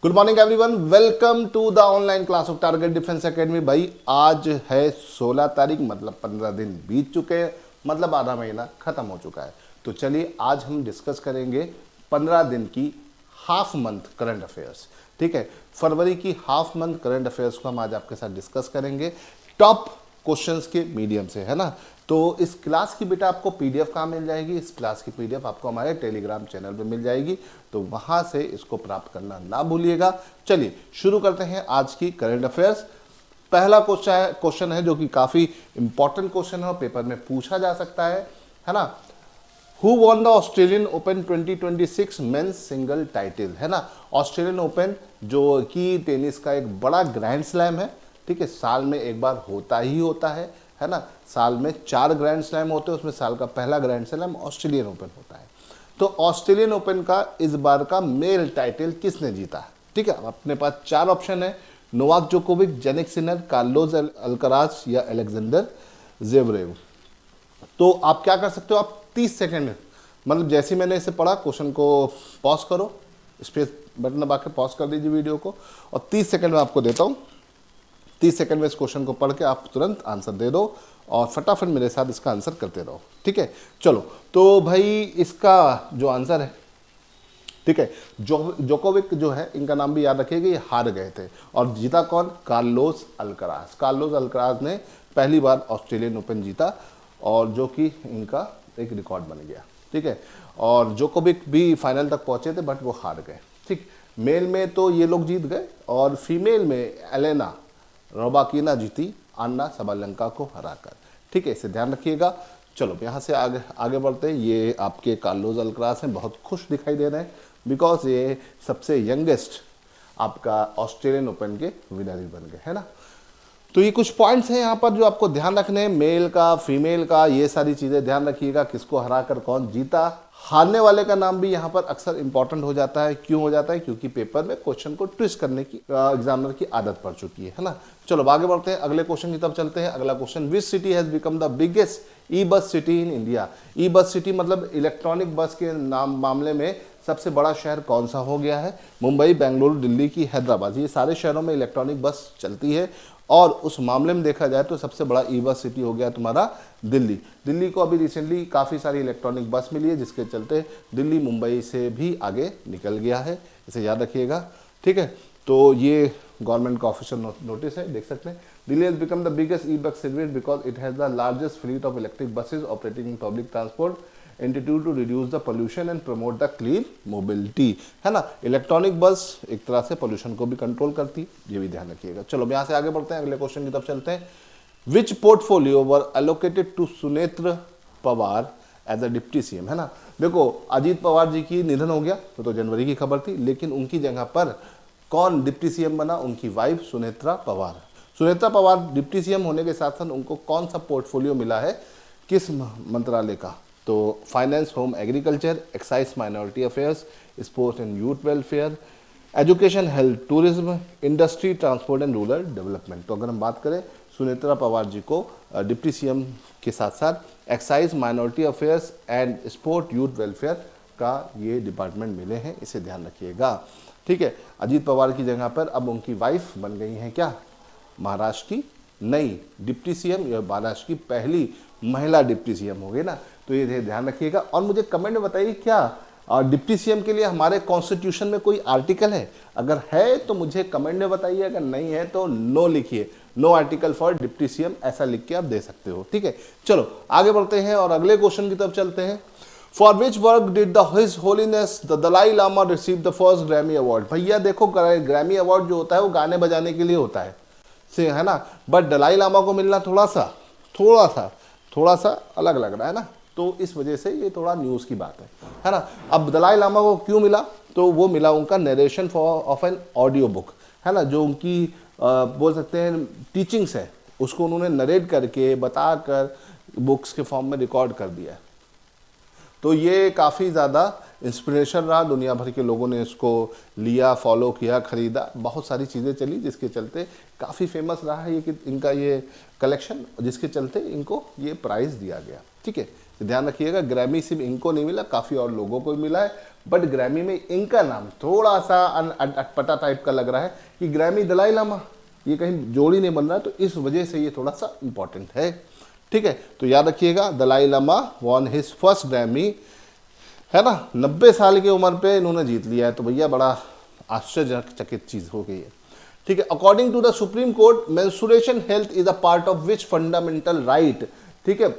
Good morning everyone, welcome to the online class of Target Defence Academy. भाई आज है 16 तारीख, मतलब 15 दिन बीत चुके हैं, मतलब आधा महीना खत्म हो चुका है। तो चलिए आज हम डिस्कस करेंगे 15 दिन की हाफ मंथ करंट अफेयर्स। ठीक है, फरवरी की हाफ मंथ करंट अफेयर्स को हम आज आपके साथ डिस्कस करेंगे टॉप क्वेश्चंस के मीडियम से, है ना। तो इस क्लास की बेटा आपको पीडीएफ कहाँ मिल जाएगी? इस क्लास की पीडीएफ आपको हमारे टेलीग्राम चैनल पे मिल जाएगी, तो वहाँ से इसको प्राप्त करना ना भूलिएगा। चलिए शुरू करते हैं आज की करंट अफेयर्स। पहला क्वेश्चन है जो कि काफ़ी इंपॉर्टेंट क्वेश्चन है और पेपर में पूछा जा सकता है ना। Who won the Australian open 2026 men's single title, है ना। ऑस्ट्रेलियन ओपन जो कि टेनिस का एक बड़ा ग्रैंड स्लैम है, ठीक है, साल में एक बार होता ही होता है ना। साल में 4 ग्रैंड स्लैम होते हैं, उसमें साल का पहला ग्रैंड स्लैम ऑस्ट्रेलियन ओपन होता है। तो ऑस्ट्रेलियन ओपन का इस बार का मेल टाइटल किसने जीता? ठीक है, अपने पास 4 ऑप्शन है, Novak Djokovic, Jannik Sinner, Carlos Alcaraz या अलेक्जेंडर ज़ेवरेव। तो आप क्या कर सकते हो, आप 30 सेकेंड, मतलब जैसे ही मैंने इसे पढ़ा क्वेश्चन को पॉज करो, स्पेस बटन दबा के पॉज कर दीजिए वीडियो को, और 30 सेकेंड में आपको देता हूँ। 30 सेकंड में इस क्वेश्चन को पढ़ के आप तुरंत आंसर दे दो और फटाफट मेरे साथ इसका आंसर करते रहो। ठीक है, चलो तो भाई इसका जो आंसर है, ठीक है, जोकोविक जो है, इनका नाम भी याद रखिएगा, ये हार गए थे और जीता कौन? Carlos Alcaraz. कार्लोस अल्कराज ने पहली बार ऑस्ट्रेलियन ओपन जीता और जो कि इनका एक रिकॉर्ड बन गया। ठीक है, और जोकोविक भी फाइनल तक पहुंचे थे बट वो हार गए। ठीक, मेल में तो ये लोग जीत गए और फीमेल में एलेना रोबाकिना जीती अन्ना सबालेंका को हराकर। ठीक है, इसे ध्यान रखिएगा। चलो यहाँ से आगे बढ़ते हैं। ये आपके कार्लोस अल्कराज हैं, बहुत खुश दिखाई दे रहे हैं बिकॉज ये सबसे यंगेस्ट आपका ऑस्ट्रेलियन ओपन के विनर ही बन गए, है ना। तो ये कुछ पॉइंट्स हैं यहाँ पर जो आपको ध्यान रखने हैं, मेल का, फीमेल का, ये सारी चीज़ें ध्यान रखिएगा, किसको हराकर कौन जीता। हारने वाले का नाम भी यहाँ पर अक्सर इंपॉर्टेंट हो जाता है। क्यों हो जाता है? क्योंकि पेपर में क्वेश्चन को ट्विस्ट करने की एग्जामिनर की आदत पड़ चुकी है ना। चलो आगे बढ़ते हैं, अगले क्वेश्चन की तरफ चलते हैं। अगला question, which city has become the biggest e bus city in India? E bus city मतलब इलेक्ट्रॉनिक बस के मामले में सबसे बड़ा शहर कौन सा हो गया है? मुंबई, बेंगलुरु, दिल्ली की हैदराबाद, ये सारे शहरों में इलेक्ट्रॉनिक बस चलती है और उस मामले में देखा जाए तो सबसे बड़ा ई बस सिटी हो गया तुम्हारा दिल्ली। दिल्ली को अभी रिसेंटली काफ़ी सारी इलेक्ट्रॉनिक बस मिली है जिसके चलते दिल्ली मुंबई से भी आगे निकल गया है, इसे याद रखिएगा। ठीक है, तो ये गवर्नमेंट का ऑफिशियल नोटिस है, देख सकते हैं। Delhi has become the biggest e bus service because it has the largest fleet of electric buses operating in public transport institute to reduce the pollution and promote the clean mobility, है ना। Electronic बस एक तरह से pollution को भी control करती है, ये भी ध्यान रखिएगा। चलो यहाँ से आगे बढ़ते हैं, अगले क्वेश्चन की तरफ चलते हैं। Which portfolio were allocated to Sunetra Pawar as a deputy CM, है ना। देखो अजीत पवार जी की निधन हो गया तो जनवरी की खबर थी, लेकिन उनकी जगह पर कौन डिप्टी सीएम बना? उनकी wife Sunetra Pawar. Sunetra Pawar deputy CM होने के साथ साथ उनको कौन सा पोर्टफोलियो मिला है, किस मंत्रालय का? तो finance, home, agriculture, excise, minority affairs, sports and youth welfare, education, health, tourism, industry, transport and rural development. तो अगर हम बात करें सुनेत्रा पवार जी को डिप्टी सीएम के साथ साथ excise, minority affairs and sport youth welfare का ये डिपार्टमेंट मिले हैं, इसे ध्यान रखिएगा। ठीक है, अजीत पवार की जगह पर अब उनकी वाइफ बन गई हैं क्या? महाराष्ट्र की नई डिप्टी सीएम या महाराष्ट्र की पहली महिला डिप्टी सीएम हो गई ना, तो ये ध्यान रखिएगा। और मुझे कमेंट में बताइए क्या डिप्टी सीएम के लिए हमारे कॉन्स्टिट्यूशन में कोई आर्टिकल है? अगर है तो मुझे कमेंट में बताइए, अगर नहीं है तो नो लिखिए, no article for deputy CM, ऐसा लिख के आप दे सकते हो। ठीक है, चलो आगे बढ़ते हैं और अगले क्वेश्चन की तरफ चलते हैं। For which work did the his holiness the Dalai Lama receive the first Grammy award? भैया देखो, ग्रैमी अवार्ड जो होता है वो गाने बजाने के लिए होता है से, है ना, बट दलाई लामा को मिलना थोड़ा सा अलग लग रहा है ना, तो इस वजह से ये थोड़ा न्यूज़ की बात है ना। अब दलाई लामा को क्यों मिला? तो वो मिला उनका narration of an audio book, है ना, जो उनकी बोल सकते हैं टीचिंग्स है, उसको उन्होंने नरेट करके बताकर बुक्स के फॉर्म में रिकॉर्ड कर दिया है। तो ये काफ़ी ज़्यादा इंस्पिरेशन रहा, दुनिया भर के लोगों ने इसको लिया, फॉलो किया, ख़रीदा, बहुत सारी चीज़ें चली जिसके चलते काफ़ी फेमस रहा है ये कि इनका ये कलेक्शन, जिसके चलते इनको ये प्राइज़ दिया गया। ठीक है, तो ध्यान रखिएगा, ग्रैमी सिर्फ इनको नहीं मिला, काफ़ी और लोगों को मिला है, बट ग्रैमी में इनका नाम थोड़ा सा अटपटा टाइप का लग रहा है कि ग्रैमी दलाई लामा, ये कहीं जोड़ी नहीं बन रहा है, तो इस वजह से ये थोड़ा सा इंपॉर्टेंट है। ठीक है, तो याद रखिएगा, Dalai Lama won his first Grammy, है ना, 90 साल की उम्र पे इन्होंने जीत लिया है, तो भैया बड़ा आश्चर्यचकित चीज़ हो गई है। ठीक है, according to the supreme court menstruation health is a part of which fundamental right. ठीक है,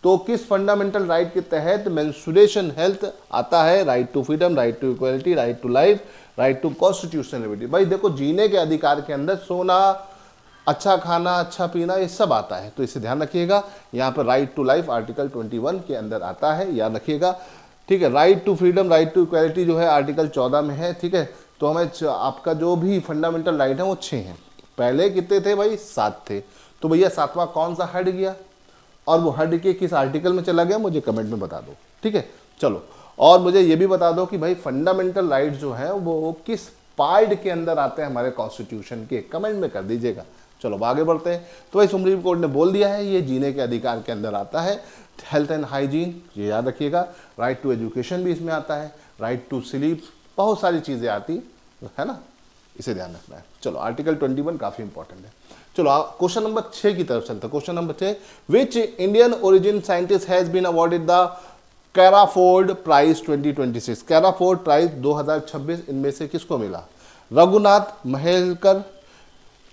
तो किस फंडामेंटल राइट के तहत मेंस्ट्रुएशन हेल्थ आता है? Right to freedom, right to equality, right to life, right to constitutional liberty. भाई देखो, जीने के अधिकार के अंदर सोना, अच्छा खाना, अच्छा पीना, ये सब आता है, तो इसे ध्यान रखिएगा। यहाँ पर राइट टू लाइफ आर्टिकल 21 के अंदर आता है, याद रखिएगा। ठीक है, right to freedom, right to equality जो है आर्टिकल 14 में है। ठीक है, तो हमें आपका जो भी फंडामेंटल राइट है वो 6 हैं। पहले कितने थे भाई? 7 थे। तो भैया 7वां कौन सा हट गया, और वो हट के किस आर्टिकल में चला गया, मुझे कमेंट में बता दो। ठीक है, चलो, और मुझे ये भी बता दो कि भाई फंडामेंटल राइट जो है वो किस पार्ट के अंदर आते हैं हमारे कॉन्स्टिट्यूशन के, कमेंट में कर दीजिएगा। चलो आगे बढ़ते हैं। तो भाई सुप्रीम कोर्ट ने बोल दिया है ये जीने के अधिकार के अंदर आता है। हेल्थ एंड हाइजीन, ये याद रखिएगा। राइट टू एजुकेशन भी इसमें आता है, राइट टू स्लीप, बहुत सारी चीज़ें आती है ना, इसे ध्यान रखना है। चलो आर्टिकल 21 काफ़ी इंपॉर्टेंट है। चलो क्वेश्चन नंबर 6 की तरफ चलते हैं। Question number 6, which Indian origin scientist has been awarded the Crafoord prize 2026। Crafoord prize 2026 इनमें से किसको मिला? रघुनाथ महेलकर,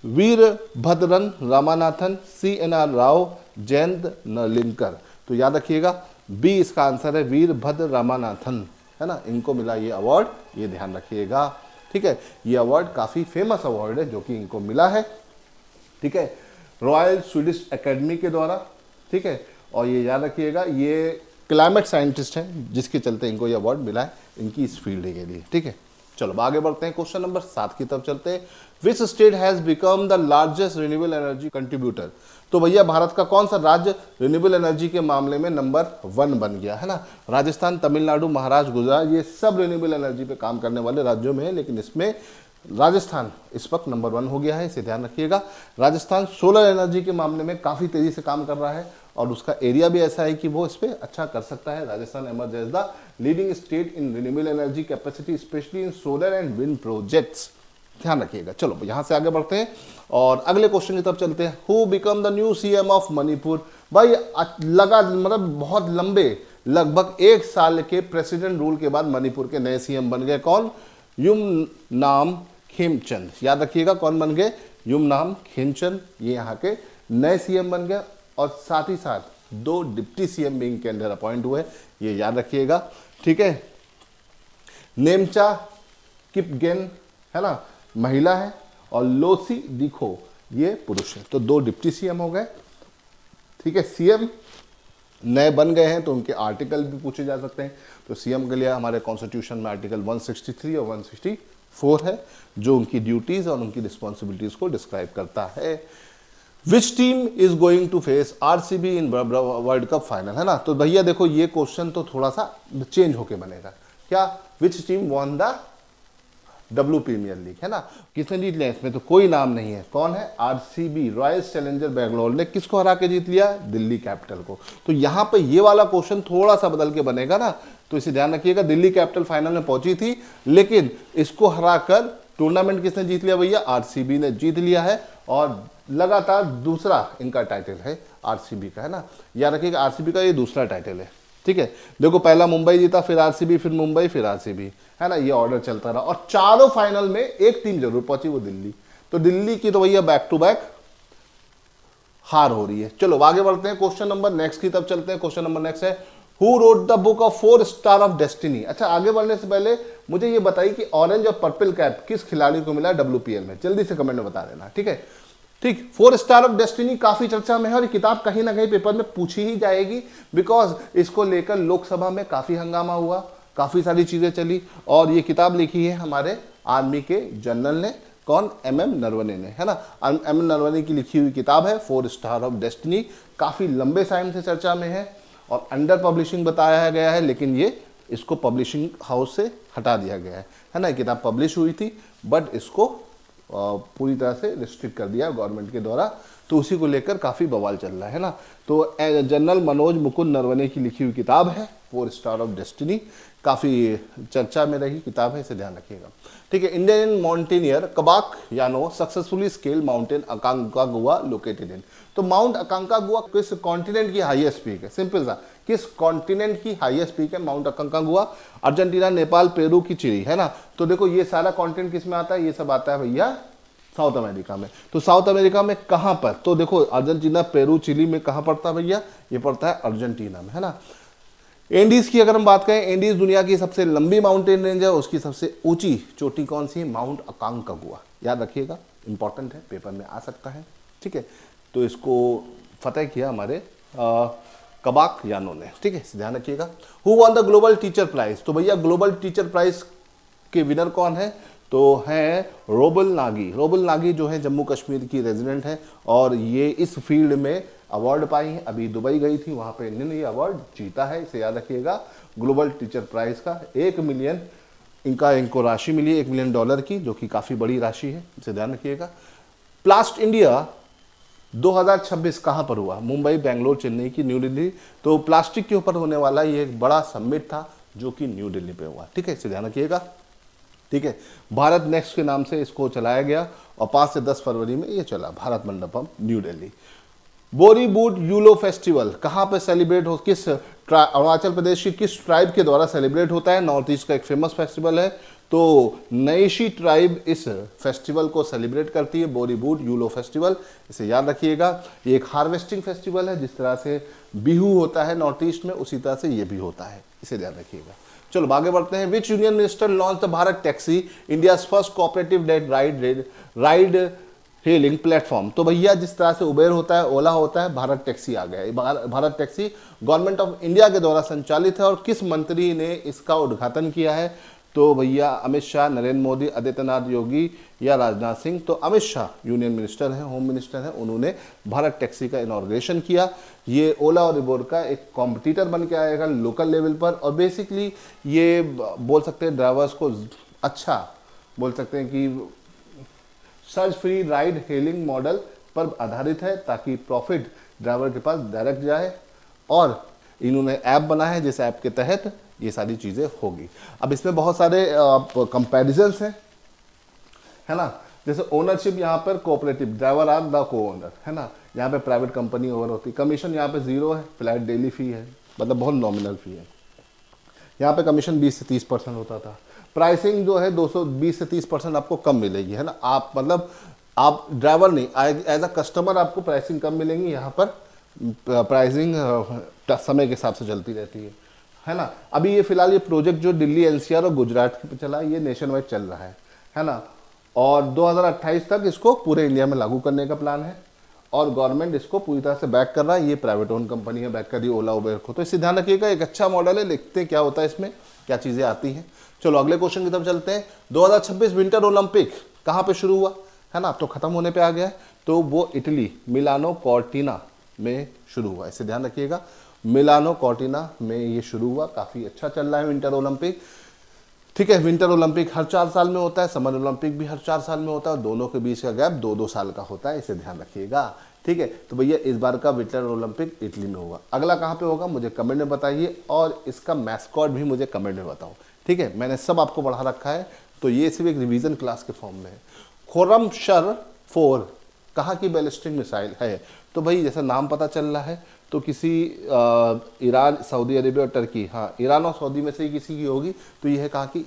वीरभद्रन रामानाथन, CNR राव, जयंत नलिनकर। तो याद रखिएगा बी इसका आंसर है, वीरभद्र रामानाथन, है ना, इनको मिला ये अवार्ड, ये ध्यान रखिएगा। ठीक है, ये अवार्ड काफ़ी फेमस अवार्ड है जो कि इनको मिला है। ठीक है, रॉयल स्वीडिश एकेडमी के द्वारा। ठीक है, और ये याद रखिएगा ये क्लाइमेट साइंटिस्ट हैं जिसके चलते इनको ये अवार्ड मिला है इनकी इस फील्ड के लिए। ठीक है, चलो आगे बढ़ते हैं। क्वेश्चन नंबर 7 की तरफ चलते हैं। Which state has become the largest renewable energy contributor. तो भैया भारत का कौन सा राज्य रिन्यूएबल एनर्जी के मामले में नंबर 1 बन गया, है ना? राजस्थान, तमिलनाडु, महाराष्ट्र, गुजरात, ये सब रिन्यूएबल एनर्जी पे काम करने वाले राज्यों में है, लेकिन इसमें राजस्थान इस वक्त नंबर 1 हो गया है, इसे ध्यान रखिएगा। राजस्थान सोलर एनर्जी के मामले में काफ़ी तेज़ी से काम कर रहा है और उसका एरिया भी ऐसा है कि वो इस पर अच्छा कर सकता है। Rajasthan emerge as the leading state in renewable energy capacity, specially in solar and wind projects, ध्यान रखिएगा। चलो यहाँ से आगे बढ़ते हैं और अगले क्वेश्चन की तरफ चलते हैं। Who become the new CM of Manipur. भाई लगा मतलब बहुत लंबे, लगभग 1 साल के प्रेसिडेंट रूल के बाद मणिपुर के नए CM बन गए। कौन? युमनाम खेमचंद। याद रखिएगा कौन बन गए? युमनाम खेमचंद, ये यहाँ के नए CM बन गए और साथ ही साथ 2 डिप्टी CM भी इनके अंदर अपॉइंट हुए, ये याद रखिएगा। ठीक है, नेमचा किपगेन, है ना, महिला है, और लोसी दिखो ये पुरुष है। तो 2 डिप्टी CM हो गए। ठीक है, CM नए बन गए हैं तो उनके आर्टिकल भी पूछे जा सकते हैं। तो CM के लिए हमारे कॉन्स्टिट्यूशन में आर्टिकल 163 और 164 है जो उनकी ड्यूटीज और उनकी रिस्पॉन्सिबिलिटीज को डिस्क्राइब करता है। Which team is going to face RCB in world cup final, है ना? तो भैया देखो ये क्वेश्चन तो थोड़ा सा चेंज होके बनेगा। क्या? Which team won the W premier league, है ना? किसने जीत लिया? इसमें तो कोई नाम नहीं है। कौन है? RCB, रॉयल चैलेंजर बेंगलोर ने किसको हरा के जीत लिया? दिल्ली कैपिटल को। तो यहाँ पे ये वाला क्वेश्चन थोड़ा सा बदल के बनेगा ना, तो इसे ध्यान रखिएगा। दिल्ली कैपिटल फाइनल में पहुंची थी, लेकिन इसको हराकर टूर्नामेंट किसने जीत लिया भैया? RCB ने जीत लिया है और लगातार दूसरा इनका टाइटल है RCB का, है ना? याद रखिएगा RCB का ये दूसरा टाइटल है। ठीक है, देखो पहला मुंबई जीता, फिर RCB, फिर मुंबई, फिर RCB, है ना? ये ऑर्डर चलता रहा और चारों फाइनल में एक टीम जरूर पहुंची, वो दिल्ली। तो दिल्ली की तो भैया बैक टू बैक हार हो रही है। चलो आगे बढ़ते हैं, क्वेश्चन नंबर नेक्स्ट की तरफ चलते हैं। क्वेश्चन नंबर नेक्स्ट है, who wrote the book of 4 star of destiny. अच्छा, आगे बढ़ने से पहले मुझे ये बताइए कि ऑरेंज और पर्पल कैप किस खिलाड़ी को मिला WPL में? जल्दी से कमेंट में बता देना। ठीक है, ठीक, 4 स्टार ऑफ डेस्टिनी काफी चर्चा में है और ये किताब कहीं ना कहीं पेपर में पूछी ही जाएगी, बिकॉज इसको लेकर लोकसभा में काफी हंगामा हुआ, काफी सारी चीजें चली और ये किताब लिखी है हमारे आर्मी के जनरल ने। कौन? MM नरवणे ने, है ना? MM नरवणे की लिखी हुई किताब है 4 स्टार ऑफ डेस्टिनी। काफी लंबे टाइम से चर्चा में है और अंडर पब्लिशिंग बताया गया है, लेकिन ये इसको पब्लिशिंग हाउस से हटा दिया गया है ना? ये किताब पब्लिश हुई थी बट इसको पूरी तरह से रिस्ट्रिक्ट कर दिया गवर्नमेंट के द्वारा। तो उसी को लेकर काफ़ी बवाल चल रहा है ना। तो जनरल मनोज मुकुंद नरवणे की लिखी हुई किताब है 4 स्टार ऑफ डेस्टिनी, काफ़ी चर्चा में रही किताब है, इसे ध्यान रखिएगा। ठीक है, Indian mountaineer Kabak Yano successfully scale mountain Aconcagua located in. तो माउंट अकांकागुआ किस कॉन्टिनेंट की हाईएस्ट पीक है? सिंपल सा, किस कॉन्टिनेंट की हाईएस्ट पीक है माउंट अकांकागुआ? अर्जेंटीना, नेपाल, पेरू की चिली, है ना। तो देखो ये सारा कॉन्टिनेंट किस में आता है? ये सब आता है भैया साउथ अमेरिका में। तो साउथ अमेरिका में कहां पर? तो देखो अर्जेंटीना, पेरू, चिली में कहां पड़ता है भैया? ये पड़ता है अर्जेंटीना में, है ना। एंडीज की अगर हम बात करें, एंडीज दुनिया की सबसे लंबी माउंटेन रेंज है, उसकी सबसे ऊंची चोटी कौन सी है? माउंट अकांकागुआ। याद रखिएगा, इंपॉर्टेंट है, पेपर में आ सकता है। ठीक है, तो इसको फतेह किया हमारे कबाक यानो ने। ठीक है, ध्यान रखिएगा। Who won the global teacher prize? तो भैया ग्लोबल टीचर प्राइज के विनर कौन है? तो है रोबल नागी। रोबल नागी जो है जम्मू कश्मीर की रेजिडेंट है और ये इस फील्ड में अवार्ड पाई है। अभी दुबई गई थी, वहाँ पे इन्होंने ये अवार्ड जीता है, इसे याद रखिएगा। ग्लोबल टीचर प्राइज का 1 मिलियन इनको राशि मिली है, $1 मिलियन की, जो कि काफ़ी बड़ी राशि है, इसे ध्यान रखिएगा। प्लास्ट इंडिया 2026 कहाँ पर हुआ? मुंबई, बेंगलोर, चेन्नई की, न्यू दिल्ली। तो प्लास्टिक के ऊपर होने वाला ये एक बड़ा समिट था जो कि न्यू दिल्ली पे हुआ। ठीक है, इसे ध्यान रखिएगा। ठीक है, भारत नेक्स्ट के नाम से इसको चलाया गया और 5 से 10 फरवरी में ये चला, Bharat Mandapam new Delhi. Boori Boot yellow festival कहाँ पे सेलिब्रेट हो? किस अरुणाचल प्रदेश की किस ट्राइब के द्वारा सेलिब्रेट होता है? नॉर्थ ईस्ट का एक फेमस फेस्टिवल है। तो नैशी ट्राइब इस फेस्टिवल को सेलिब्रेट करती है, बोरीबूट यूलो फेस्टिवल, इसे याद रखिएगा। ये एक हार्वेस्टिंग फेस्टिवल है, जिस तरह से बिहू होता है नॉर्थ ईस्ट में, उसी तरह से ये भी होता है, इसे ध्यान रखिएगा। चलो आगे बढ़ते हैं। Which union minister launch the Bharat taxi, India first cooperative date ride hailing platform? तो भैया जिस तरह से उबेर होता है, ओला होता है, भारत टैक्सी आ गया है। Bharat taxi government of India के द्वारा संचालित है और किस मंत्री ने इसका उद्घाटन किया है? तो भैया अमित शाह, नरेंद्र मोदी, आदित्यनाथ योगी या राजनाथ सिंह? तो अमित शाह यूनियन मिनिस्टर हैं, होम मिनिस्टर हैं, उन्होंने भारत टैक्सी का इनॉग्रेशन किया। ये ओला और उबेर का एक कॉम्पिटिटर बन के आएगा लोकल लेवल पर और बेसिकली ये बोल सकते हैं ड्राइवर्स को अच्छा बोल सकते हैं कि search free ride hailing model पर आधारित है, ताकि प्रॉफिट ड्राइवर के पास डायरेक्ट जाए। और इन्होंने ऐप बना है, जिस ऐप के तहत ये सारी चीज़ें होगी। अब इसमें बहुत सारे कंपैरिजन्स हैं, है ना। जैसे ओनरशिप यहाँ पर कोऑपरेटिव, ड्राइवर आर द को ओनर, है ना। यहाँ पे प्राइवेट कंपनी ओवर होती, कमीशन यहाँ पे 0 है, फ्लैट डेली फी है, मतलब बहुत नॉमिनल फी है। यहाँ पे कमीशन 20 से 30% होता था। प्राइसिंग जो है 220 से 30% आपको कम मिलेगी, है ना। आप मतलब आप ड्राइवर नहीं, एज अ कस्टमर आपको प्राइसिंग कम मिलेंगी। यहाँ पर प्राइसिंग समय के हिसाब से चलती रहती है ना। अभी ये फिलहाल ये प्रोजेक्ट जो दिल्ली, एनसीआर और गुजरात पे चला, ये नेशन वाइड चल रहा है ना। और 2028 तक इसको पूरे इंडिया में लागू करने का प्लान है और गवर्नमेंट इसको पूरी तरह से बैक कर रहा है। ये प्राइवेट ओन कंपनी है, बैक कर रही है ओला उबेर को। तो इसे ध्यान रखिएगा, एक अच्छा मॉडल है, देखते हैं क्या होता है इसमें, क्या चीज़ें आती हैं। चलो अगले क्वेश्चन की तरफ चलते हैं। 2026 विंटर ओलंपिक कहाँ पे शुरू हुआ, है ना। तो खत्म होने पे आ गया है, तो वो इटली मिलानो कॉर्टिना में शुरू हुआ, इसे ध्यान रखिएगा। मिलानो कॉर्टिना में ये शुरू हुआ, काफ़ी अच्छा चल रहा है विंटर ओलंपिक। ठीक है, विंटर ओलंपिक हर 4 साल में होता है, समर ओलंपिक भी हर 4 साल में होता है, दोनों के बीच का गैप 2-2 साल का होता है, इसे ध्यान रखिएगा। ठीक है, तो भैया इस बार का विंटर ओलंपिक इटली में होगा। अगला कहाँ पे होगा मुझे कमेंट में बताइए और इसका मैस्कॉट भी मुझे कमेंट में बताओ। ठीक है, मैंने सब आपको बढ़ा रखा है, तो ये सिर्फ एक रिवीजन क्लास के फॉर्म में है। खुर्रमशर 4 कहाँ की बैलिस्टिक मिसाइल है? तो भाई जैसा नाम पता चल रहा है तो किसी ईरान, सऊदी अरेबिया और टर्की, हाँ ईरान और सऊदी में से ही किसी की होगी। तो ये है कहाँ की?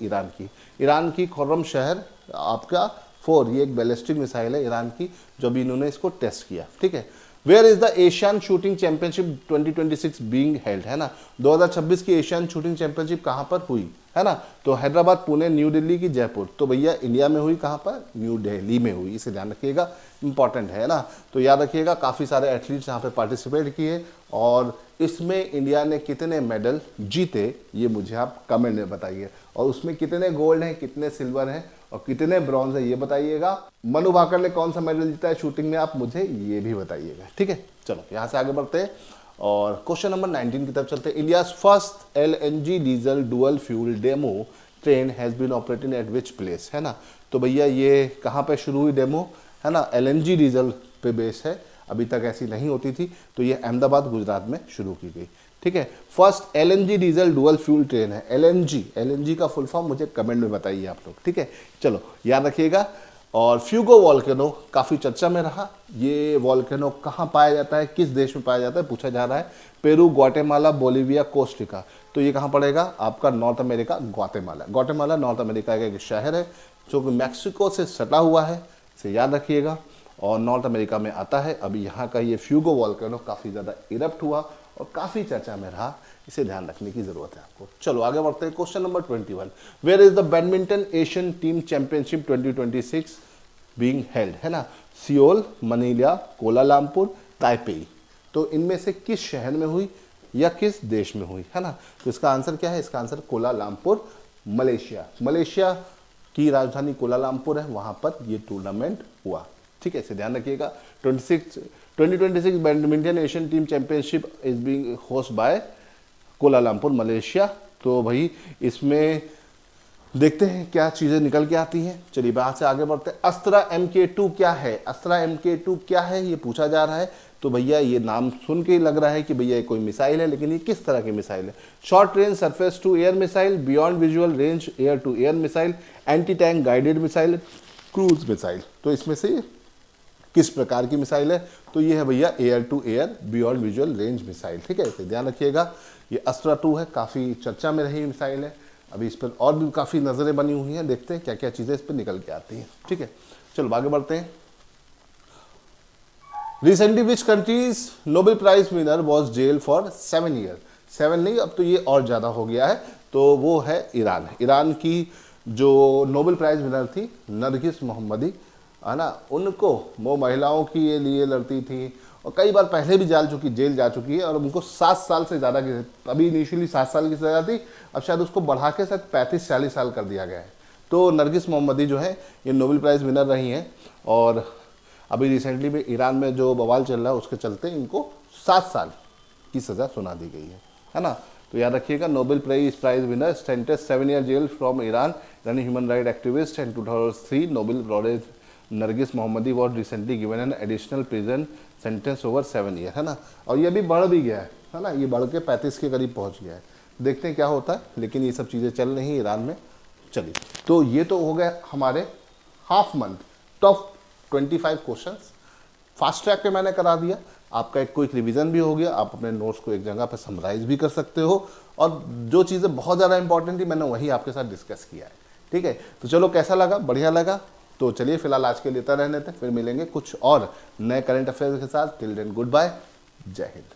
ईरान की खुर्रमशहर आपका 4, ये एक बैलिस्टिक मिसाइल है ईरान की, जो भी इन्होंने इसको टेस्ट किया। ठीक है, where is the Asian shooting championship 2026 being held, है ना। 2026 की एशियन शूटिंग चैंपियनशिप कहाँ पर हुई, है ना। तो हैदराबाद, पुणे, न्यू दिल्ली की जयपुर। तो भैया इंडिया में हुई कहाँ पर? न्यू दिल्ली में हुई, इसे ध्यान रखिएगा, इंपॉर्टेंट है ना। तो याद रखिएगा, काफ़ी सारे एथलीट्स यहाँ पे पार्टिसिपेट किए और इसमें इंडिया ने कितने मेडल जीते ये मुझे आप कमेंट में बताइए। और उसमें कितने गोल्ड हैं, कितने सिल्वर हैं और कितने ब्रॉन्ज है ये बताइएगा। मनु भाकर ने कौन सा मेडल जीता है शूटिंग में, आप मुझे ये भी बताइएगा। ठीक है, चलो यहाँ से आगे बढ़ते हैं और क्वेश्चन नंबर 19 की तरफ चलते हैं। India first LNG diesel dual fuel demo train has been operating at which place, है ना। तो भैया ये कहाँ पे शुरू हुई डेमो, है ना। LNG डीजल पे बेस है, अभी तक ऐसी नहीं होती थी, तो ये अहमदाबाद गुजरात में शुरू की गई। ठीक है, first LNG diesel dual fuel train है। एलएनजी का फुल फॉर्म मुझे कमेंट में बताइए आप लोग। ठीक है, चलो याद रखिएगा। और फ्यूगो वॉल्केनो काफ़ी चर्चा में रहा। ये वॉल्केनो कहाँ पाया जाता है, किस देश में पाया जाता है, पूछा जा रहा है। Peru, Guatemala, Bolivia, Costa Rica. तो ये कहाँ पड़ेगा आपका, North America, Guatemala. Guatemala North America का एक शहर है जो कि मैक्सिको से सटा हुआ है, इसे याद रखिएगा, और नॉर्थ अमेरिका में आता है। अभी यहाँ का ये फ्यूगो वॉल्केनो काफ़ी ज़्यादा इरप्ट हुआ और काफ़ी चर्चा में रहा, इसे ध्यान रखने की जरूरत है आपको। चलो आगे बढ़ते हैं। Question number 21, where is the badminton Asian team championship 2026 being held, है ना। Seoul, Manila, Kuala Lumpur, Taipei. तो इनमें से किस शहर में हुई या किस देश में हुई, है ना। तो इसका आंसर क्या है, इसका आंसर कोलालमपुर, मलेशिया। मलेशिया की राजधानी कोलालमपुर है, वहां पर ये टूर्नामेंट हुआ। ठीक है, इसे ध्यान रखिएगा। 2026 badminton Asian team championship is being host bye Kuala Lumpur, Malaysia. तो भाई इसमें देखते हैं क्या चीज़ें निकल के आती हैं। चलिए बात से आगे बढ़ते हैं। अस्त्रा MK2 क्या है, अस्त्रा MK2 क्या है, ये पूछा जा रहा है। तो भैया ये नाम सुन के ही लग रहा है कि भैया कोई मिसाइल है, लेकिन ये किस तरह की मिसाइल है। Short range surface to air missile, beyond visual range air to air missile, anti tank guided missile, cruise missile. तो इसमें से किस प्रकार की मिसाइल है, तो ये है भैया air to air beyond visual range missile. ठीक है, इसे ध्यान रखिएगा। ये अस्त्रा 2 है, काफ़ी चर्चा में रही मिसाइल है। अभी इस पर और भी काफ़ी नज़रें बनी हुई हैं, देखते हैं क्या क्या चीज़ें इस पर निकल के आती हैं। ठीक है, चलो आगे बढ़ते हैं। Recently which countries Nobel prize winner was jail for 7 year, 7 नहीं अब तो ये और ज़्यादा हो गया है, तो वो है ईरान। ईरान की जो नोबेल प्राइज विनर थी नरगिस मोहम्मदी, है ना, उनको, वो महिलाओं के लिए लड़ती थी और कई बार पहले भी जेल जा चुकी है, और उनको 7 साल से ज़्यादा की, अभी इनिशियली 7 साल की सज़ा थी, अब शायद उसको बढ़ा के शायद 35-40 साल कर दिया गया है। तो नरगिस मोहम्मदी जो है ये नोबेल प्राइज़ विनर रही हैं, और अभी रिसेंटली में ईरान में जो बवाल चल रहा है उसके चलते इनको 7 साल की सज़ा सुना दी गई है ना। तो याद रखिएगा, Nobel prize winner sentence 7 year jail from Iran, यानी human right activist and 2003 Nobel laureate Narges Mohammadi was recently given an additional prison sentence over 7 year, है ना। और ये भी बढ़ भी गया है ना, ये बढ़ के 35 के करीब पहुंच गया है। देखते हैं क्या होता है, लेकिन ये सब चीज़ें चल रही हैं ईरान में। चलिए, तो ये तो हो गया हमारे half month top 25 questions. Fast track पे मैंने करा दिया, आपका एक क्विक रिवीजन भी हो गया, आप अपने नोट्स को एक जगह पर समराइज भी कर सकते हो, और जो चीज़ें बहुत ज़्यादा इंपॉर्टेंट थी मैंने वही आपके साथ डिस्कस किया है। ठीक है, तो चलो कैसा लगा, बढ़िया लगा, तो चलिए फिलहाल आज के लिए इतना रहने थे, फिर मिलेंगे कुछ और नए करंट अफेयर्स के साथ। टिल देन गुड बाय, जय हिंद।